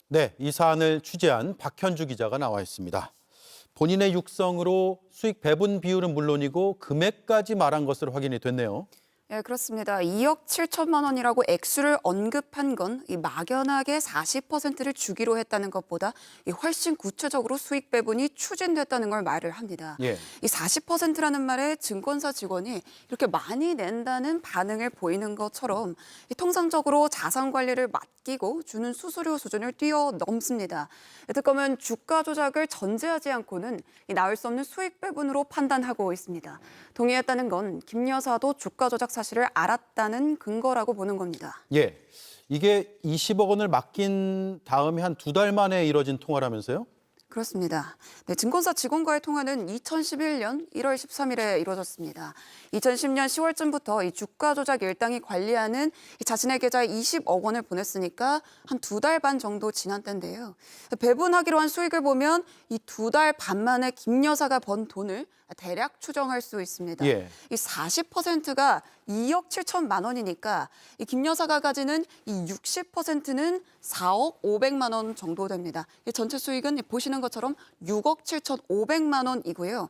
네, 이 사안을 취재한 박현주 기자가 나와 있습니다. 본인의 육성으로 수익 배분 비율은 물론이고 금액까지 말한 것으로 확인이 됐네요. 예, 그렇습니다. 2억 7천만 원이라고 액수를 언급한 건 이 막연하게 40%를 주기로 했다는 것보다 훨씬 구체적으로 수익 배분이 추진됐다는 걸 말을 합니다. 예. 이 40%라는 말에 증권사 직원이 이렇게 많이 낸다는 반응을 보이는 것처럼 통상적으로 자산 관리를 맡기고 주는 수수료 수준을 뛰어넘습니다. 특검은 주가 조작을 전제하지 않고는 나올 수 없는 수익 배분으로 판단하고 있습니다. 동의했다는 건 김 여사도 주가 조작 사실을 알았다는 근거라고 보는 겁니다. 예. 이게 20억 원을 맡긴 다음에 한 2달 만에 이뤄진 통화라면서요? 그렇습니다. 네, 증권사 직원과의 통화는 2011년 1월 13일에 이루어졌습니다. 2010년 10월쯤부터 이 주가 조작 일당이 관리하는 자신의 계좌에 20억 원을 보냈으니까 한 2달 반 정도 지난 때인데요. 배분하기로 한 수익을 보면 이 2달 반 만에 김 여사가 번 돈을 대략 추정할 수 있습니다. 예. 이 40%가 2억 7천만 원이니까 이 김 여사가 가지는 이 60%는 4억 500만 원 정도 됩니다. 이 전체 수익은 보시는 것처럼 6억 7,500만 원이고요.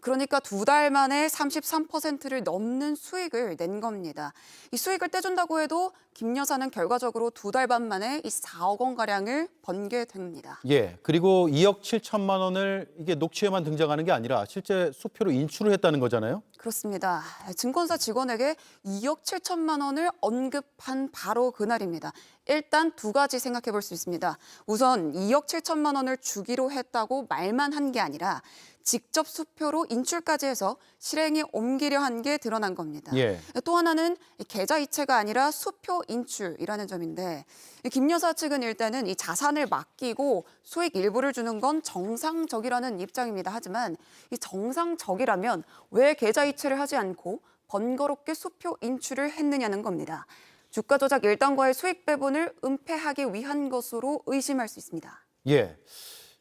그러니까 2달 만에 33%를 넘는 수익을 낸 겁니다. 이 수익을 떼준다고 해도 김 여사는 결과적으로 2달 반 만에 이 4억 원가량을 번게 됩니다. 예. 그리고 2억 7천만 원을 이게 녹취에만 등장하는 게 아니라 실제 수표로 인출을 했다는 거잖아요. 그렇습니다. 증권사 직원에게 2억 7천만 원을 언급한 바로 그날입니다. 일단 두 가지 생각해 볼 수 있습니다. 우선 2억 7천만 원을 주기로 했다고 말만 한 게 아니라 직접 수표로 인출까지 해서 실행에 옮기려 한 게 드러난 겁니다. 예. 또 하나는 계좌 이체가 아니라 수표 인출이라는 점인데 김 여사 측은 일단은 이 자산을 맡기고 수익 일부를 주는 건 정상적이라는 입장입니다. 하지만 이 정상적이라면 왜 계좌 이체를 하지 않고 번거롭게 수표 인출을 했느냐는 겁니다. 주가 조작 일당과의 수익 배분을 은폐하기 위한 것으로 의심할 수 있습니다. 예.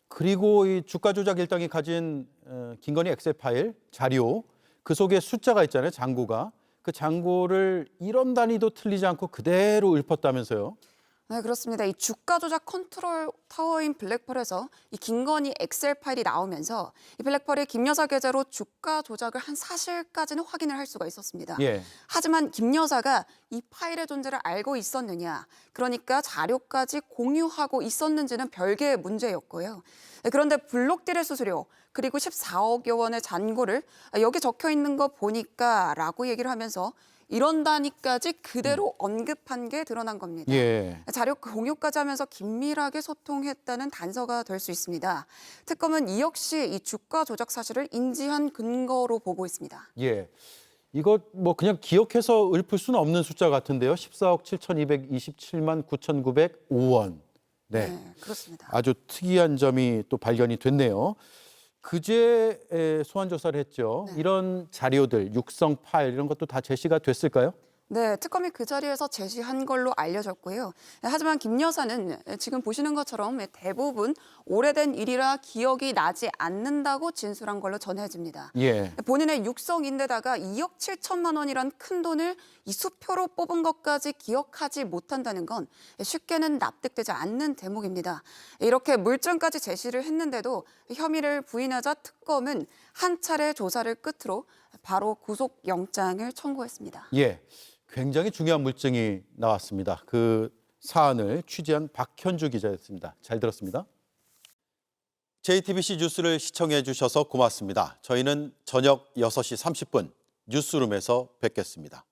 그리고 이 주가 조작 일당이 가진 김건희 엑셀 파일, 자료, 그 속에 숫자가 있잖아요, 잔고가. 그 잔고를 1원 단위도 틀리지 않고 그대로 읊었다면서요? 네, 그렇습니다. 이 주가 조작 컨트롤 타워인 블랙펄에서 이 김건희 엑셀 파일이 나오면서 이 블랙펄이 김 여사 계좌로 주가 조작을 한 사실까지는 확인을 할 수가 있었습니다. 예. 하지만 김 여사가 이 파일의 존재를 알고 있었느냐, 그러니까 자료까지 공유하고 있었는지는 별개의 문제였고요. 네, 그런데 블록딜의 수수료 그리고 14억여 원의 잔고를 여기 적혀 있는 거 보니까 라고 얘기를 하면서 이런 단위까지 그대로 언급한 게 드러난 겁니다. 예. 자료 공유까지 하면서 긴밀하게 소통했다는 단서가 될 수 있습니다. 특검은 이 역시 이 주가 조작 사실을 인지한 근거로 보고 있습니다. 예. 이거 뭐 그냥 기억해서 읊을 수는 없는 숫자 같은데요. 14억 7,227만 9,905원. 네. 네, 그렇습니다. 아주 특이한 점이 또 발견이 됐네요. 그제 소환 조사를 했죠. 네. 이런 자료들, 육성 파일 이런 것도 다 제시가 됐을까요? 네, 특검이 그 자리에서 제시한 걸로 알려졌고요. 하지만 김 여사는 지금 보시는 것처럼 대부분 오래된 일이라 기억이 나지 않는다고 진술한 걸로 전해집니다. 예. 본인의 육성인데다가 2억 7천만 원이란 큰 돈을 이 수표로 뽑은 것까지 기억하지 못한다는 건 쉽게는 납득되지 않는 대목입니다. 이렇게 물증까지 제시를 했는데도 혐의를 부인하자 특검은 한 차례 조사를 끝으로 바로 구속영장을 청구했습니다. 예. 굉장히 중요한 물증이 나왔습니다. 그 사안을 취재한 박현주 기자였습니다. 잘 들었습니다. JTBC 뉴스를 시청해 주셔서 고맙습니다. 저희는 저녁 6시 30분 뉴스룸에서 뵙겠습니다.